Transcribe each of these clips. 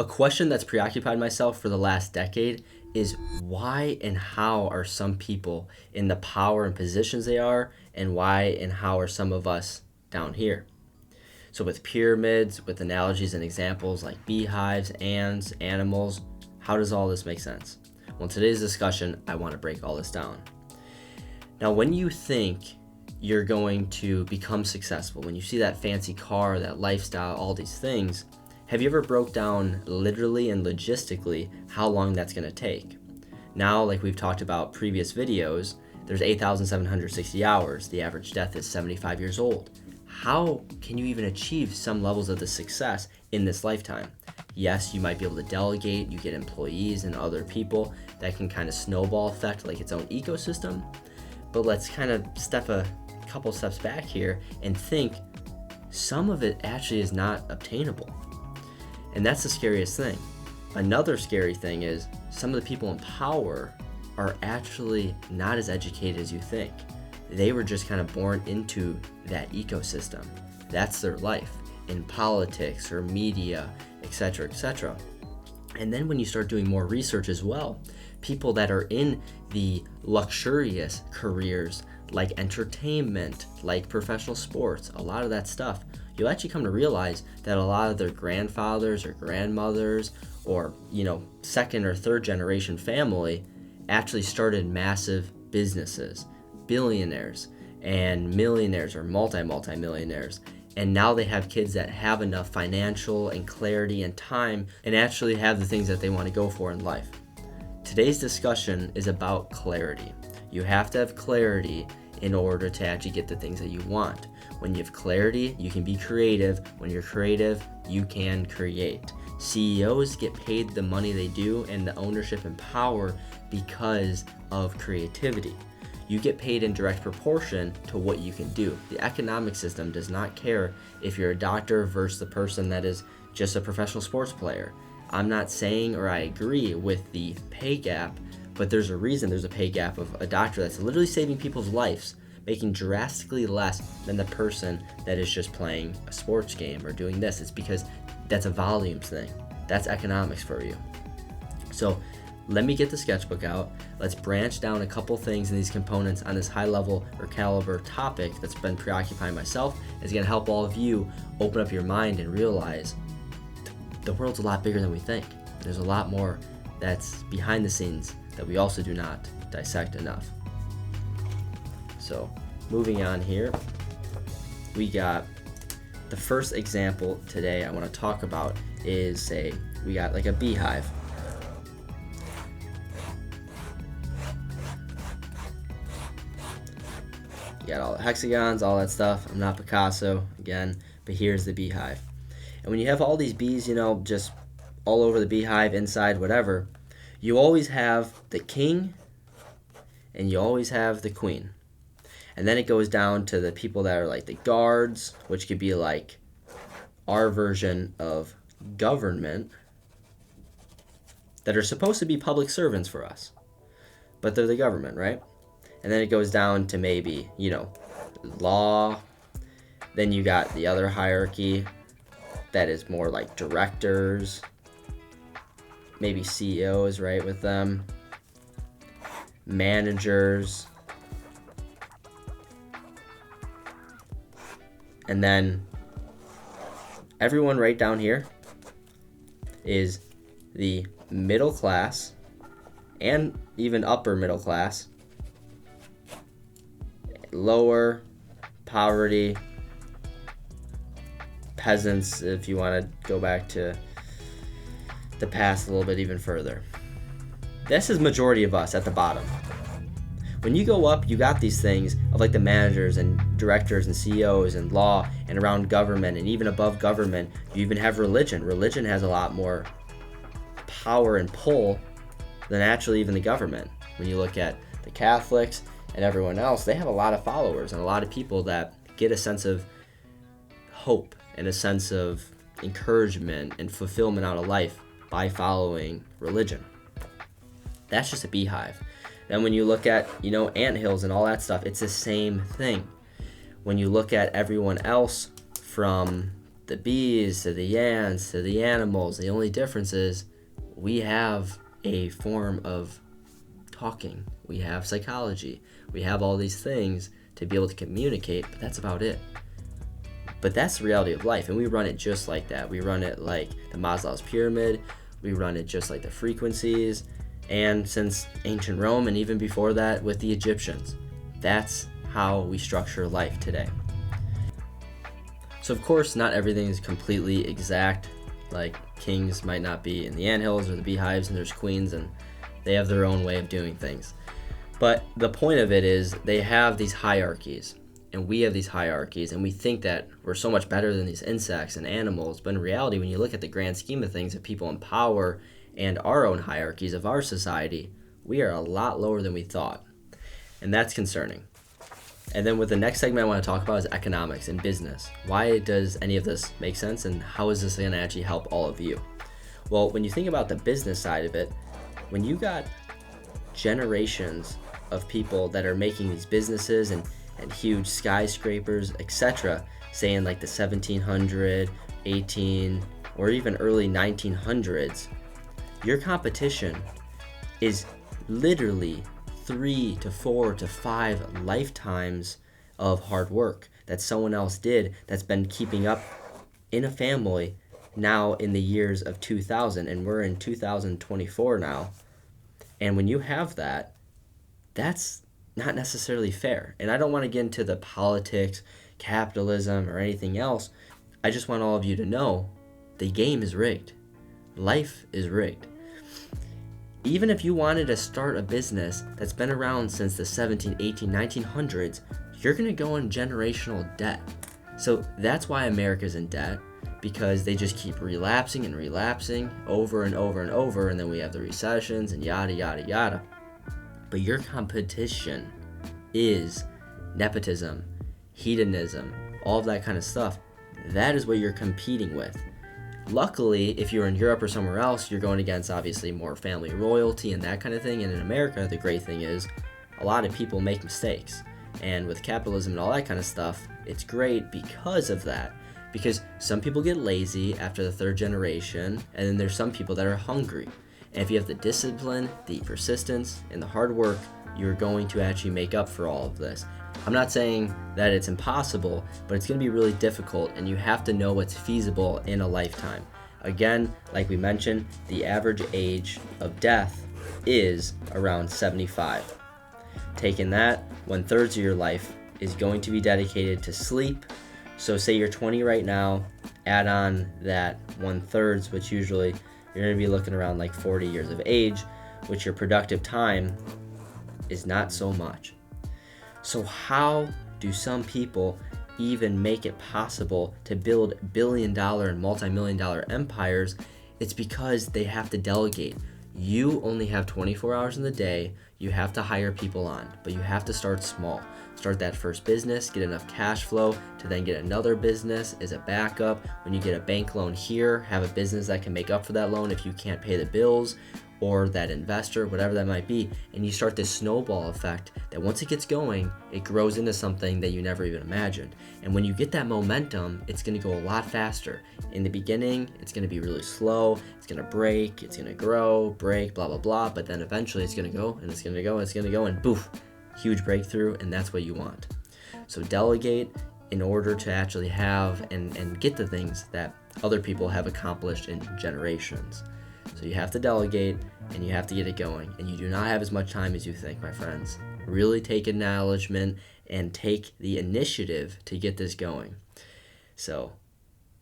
A question that's preoccupied myself for the last decade is why and how are some people in the power and positions they are, and why and how are some of us down here? So with pyramids, with analogies and examples like beehives, ants, animals, how does all this make sense? Well, in today's discussion, I want to break all this down. Now, when you think you're going to become successful, when you see that fancy car, that lifestyle, all these things, have you ever broke down literally and logistically how long that's going to take? Now, like we've talked about previous videos, there's 8,760 hours. The average death is 75 years old. How can you even achieve some levels of the success in this lifetime? Yes, you might be able to delegate, you get employees and other people that can kind of snowball effect like its own ecosystem. But let's kind of step a couple steps back here and think some of it actually is not obtainable. And that's the scariest thing. Another scary thing is some of the people in power are actually not as educated as you think. They were just kind of born into that ecosystem. That's their life in politics or media, etc., etc. And then when you start doing more research as well, people that are in the luxurious careers like entertainment, like professional sports, a lot of that stuff, you'll actually come to realize that a lot of their grandfathers or grandmothers or, second or third generation family actually started massive businesses, billionaires and millionaires or multi-millionaires. And now they have kids that have enough financial and clarity and time and actually have the things that they want to go for in life. Today's discussion is about clarity. You have to have clarity in order to actually get the things that you want. When you have clarity, you can be creative. When you're creative, you can create. CEOs get paid the money they do and the ownership and power because of creativity. You get paid in direct proportion to what you can do. The economic system does not care if you're a doctor versus the person that is just a professional sports player. I'm not saying or I agree with the pay gap, but there's a reason there's a pay gap of a doctor that's literally saving people's lives, making drastically less than the person that is just playing a sports game or doing this. It's because that's a volumes thing. That's economics for you. So let me get the sketchbook out. Let's branch down a couple things in these components on this high level or caliber topic that's been preoccupying myself. It's going to help all of you open up your mind and realize the world's a lot bigger than we think. There's a lot more that's behind the scenes that we also do not dissect enough. So moving on here, we got the first example today I want to talk about is we got like a beehive. You got all the hexagons, all that stuff. I'm not Picasso again, but here's the beehive. And when you have all these bees, just all over the beehive, inside, whatever, you always have the king and you always have the queen. And then it goes down to the people that are like the guards, which could be like our version of government, that are supposed to be public servants for us, but they're the government, right? And then it goes down to maybe, law. Then you got the other hierarchy that is more like directors, maybe CEOs, right, with them, managers, and then everyone right down here is the middle class and even upper middle class, lower poverty, peasants, if you want to go back to the past a little bit even further. This is majority of us at the bottom. When you go up, you got these things of like the managers and directors and CEOs and law and around government, and even above government, you even have religion. Religion has a lot more power and pull than actually even the government. When you look at the Catholics and everyone else, they have a lot of followers and a lot of people that get a sense of hope and a sense of encouragement and fulfillment out of life by following religion. That's just a beehive. Then when you look at, anthills and all that stuff, it's the same thing. When you look at everyone else from the bees to the ants to the animals. The only difference is we have a form of talking. We have psychology. We have all these things to be able to communicate, but that's about it. But that's the reality of life, and we run it just like that. We run it like the Maslow's pyramid. We run it just like the frequencies, and since ancient Rome and even before that with the Egyptians. That's how we structure life today. So of course, not everything is completely exact. Like kings might not be in the anthills or the beehives, and there's queens, and they have their own way of doing things. But the point of it is they have these hierarchies, and we have these hierarchies, and we think that we're so much better than these insects and animals. But in reality, when you look at the grand scheme of things of people in power and our own hierarchies of our society, we are a lot lower than we thought. And that's concerning. And then with the next segment I want to talk about is economics and business. Why does any of this make sense, and how is this going to actually help all of you? Well, when you think about the business side of it, when you got generations of people that are making these businesses and huge skyscrapers, etc., say in like the 1700, 18, or even early 1900s, your competition is literally 3 to 4 to 5 lifetimes of hard work that someone else did that's been keeping up in a family now in the years of 2000, and we're in 2024 now. And when you have that, that's not necessarily fair. And I don't want to get into the politics, capitalism, or anything else. I just want all of you to know the game is rigged. Life is rigged. Even if you wanted to start a business that's been around since the 17, 18, 1900s, you're going to go in generational debt. So that's why America's in debt, because they just keep relapsing and relapsing over and over and over, and then we have the recessions and yada, yada, yada. But your competition is nepotism, hedonism, all of that kind of stuff. That is what you're competing with. Luckily, if you're in Europe or somewhere else, you're going against obviously more family royalty and that kind of thing. And in America, the great thing is a lot of people make mistakes. And with capitalism and all that kind of stuff, it's great because of that. Because some people get lazy after the third generation, and then there's some people that are hungry. And if you have the discipline, the persistence, and the hard work, you're going to actually make up for all of this. I'm not saying that it's impossible, but it's going to be really difficult, and you have to know what's feasible in a lifetime. Again, like we mentioned, the average age of death is around 75. Taking that, 1/3 of your life is going to be dedicated to sleep. So say you're 20 right now, add on that 1/3, which usually you're going to be looking around like 40 years of age, which your productive time is not so much. So how do some people even make it possible to build billion-dollar and multi-million-dollar empires? It's because they have to delegate. You only have 24 hours in the day. You have to hire people on, but you have to start small. Start that first business, get enough cash flow to then get another business as a backup. When you get a bank loan here, have a business that can make up for that loan if you can't pay the bills, or that investor, whatever that might be. And you start this snowball effect that once it gets going, it grows into something that you never even imagined. And when you get that momentum, it's gonna go a lot faster. In the beginning, it's gonna be really slow, it's gonna break, it's gonna grow, break, blah, blah, blah, but then eventually it's gonna go, and it's gonna go, and it's gonna go, and poof, huge breakthrough, and that's what you want. So delegate in order to actually have and get the things that other people have accomplished in generations. So you have to delegate, and you have to get it going. And you do not have as much time as you think, my friends. Really take acknowledgement and take the initiative to get this going. So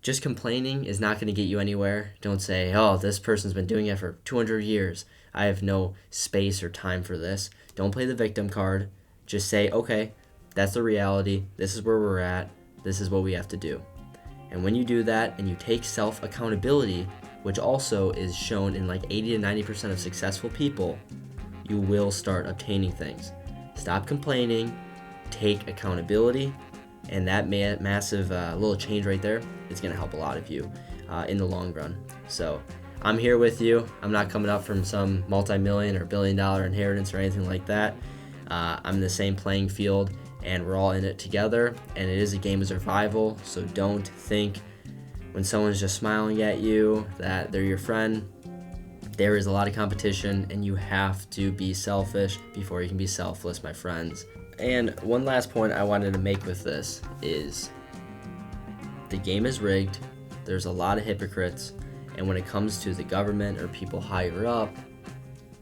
just complaining is not going to get you anywhere. Don't say, oh, this person's been doing it for 200 years. I have no space or time for this. Don't play the victim card. Just say, okay, that's the reality. This is where we're at. This is what we have to do. And when you do that and you take self-accountability, which also is shown in like 80 to 90% of successful people, you will start obtaining things. Stop complaining, take accountability, and that massive little change right there is going to help a lot of you in the long run. So I'm here with you. I'm not coming up from some multi-million or billion-dollar inheritance or anything like that. I'm in the same playing field, and we're all in it together, and it is a game of survival, so don't think when someone's just smiling at you, that they're your friend. There is a lot of competition, and you have to be selfish before you can be selfless, my friends. And one last point I wanted to make with this is the game is rigged. There's a lot of hypocrites. And when it comes to the government or people higher up,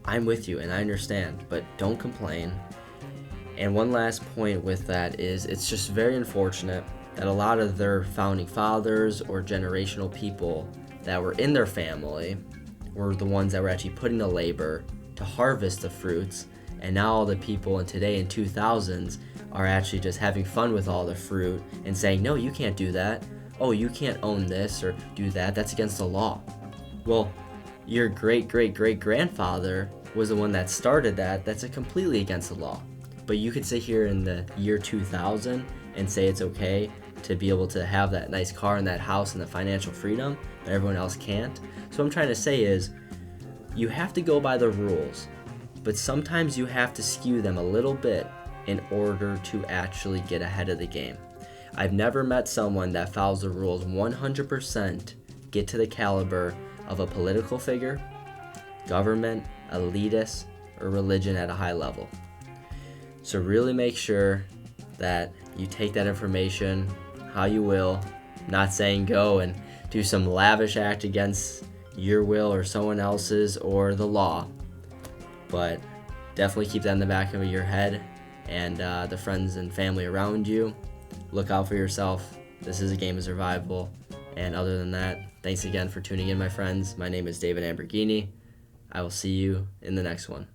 I'm with you and I understand, but don't complain. And one last point with that is it's just very unfortunate that a lot of their founding fathers or generational people that were in their family were the ones that were actually putting the labor to harvest the fruits, and now all the people in today in 2000s are actually just having fun with all the fruit and saying, no, you can't do that. Oh, you can't own this or do that. That's against the law. Well, your great-great-great-grandfather was the one that started that. That's completely against the law. But you could sit here in the year 2000 and say it's okay to be able to have that nice car and that house and the financial freedom, but everyone else can't. So what I'm trying to say is you have to go by the rules, but sometimes you have to skew them a little bit in order to actually get ahead of the game. I've never met someone that follows the rules 100%, get to the caliber of a political figure, government, elitist, or religion at a high level. So really make sure that you take that information how you will, not saying go and do some lavish act against your will or someone else's or the law, but definitely keep that in the back of your head and the friends and family around you. Look out for yourself. This is a game of survival. And other than that, thanks again for tuning in, my friends. My name is David Amberghini. I will see you in the next one.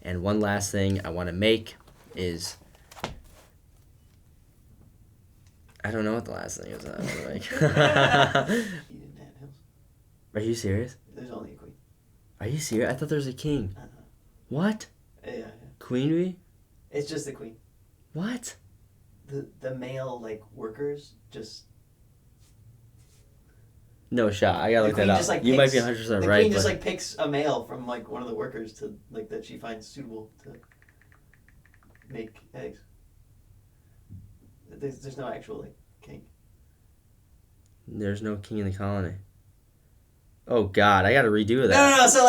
And one last thing I want to make is, I don't know what the last thing is that I want to make. You didn't have hills. Are you serious? There's only a queen. Are you serious? I thought there was a king. What? Yeah. Queenry? It's just the queen. What? The male workers just. No shot. I gotta look that up. You might be 100% the right. The queen just picks a male from one of the workers to that she finds suitable to make eggs. There's no actual king. There's no king in the colony. Oh God, I gotta redo that. No. So